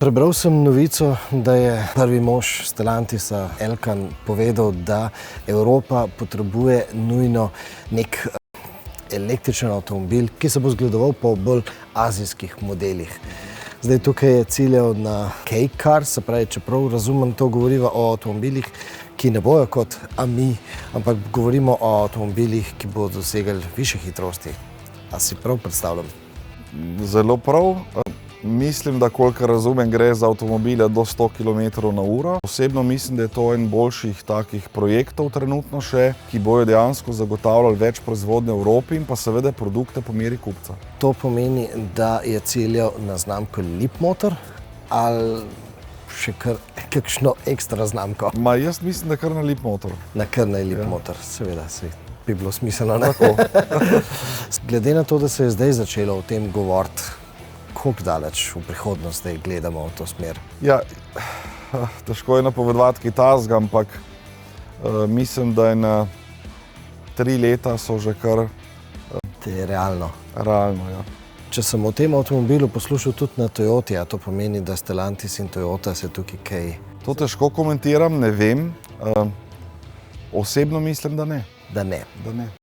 Prebral sem novico, da je prvi mož Stellantisa Elkann povedal, da Evropa potrebuje nujno nek električen avtomobil, ki se bo zgledoval po bolj azijskih modelih. Zdaj tukaj je ciljal na K-Car, se pravi, čeprav razumem, to govoriva o avtomobilih, ki ne bojo kot AMI, ampak govorimo o avtomobilih, ki bodo dosegali višje hitrosti. A si prav predstavljam? Zelo prav. Mislim, da kolikor razumem, gre za avtomobile do 100 km/h. Osebno mislim, da je to en boljših takih projektov trenutno še, ki bojo dejansko zagotavljali več proizvodnje v Evropi in pa seveda produkte po meri kupca. To pomeni, da je ciljal na znamko Leapmotor ali še kakšno ekstra znamko? Jaz mislim, da kar na Leapmotor. Kar na Leapmotor, seveda, bi bilo smiselno, ne? Tako. Glede na to, da se je zdaj začelo o tem govoriti, koliko daleč v prihodnost zdaj gledamo v to smer? Ja, težko je napovedovati kaj takega, ampak mislim, da je na 3 leta so že kar... To je realno. Realno, ja. Če sem o tem avtomobilu poslušal tudi na Toyoti, a to pomeni, da Stellantis in Toyota se tukaj kaj... To težko komentiram, ne vem. Osebno mislim, da ne. Da ne. Da ne.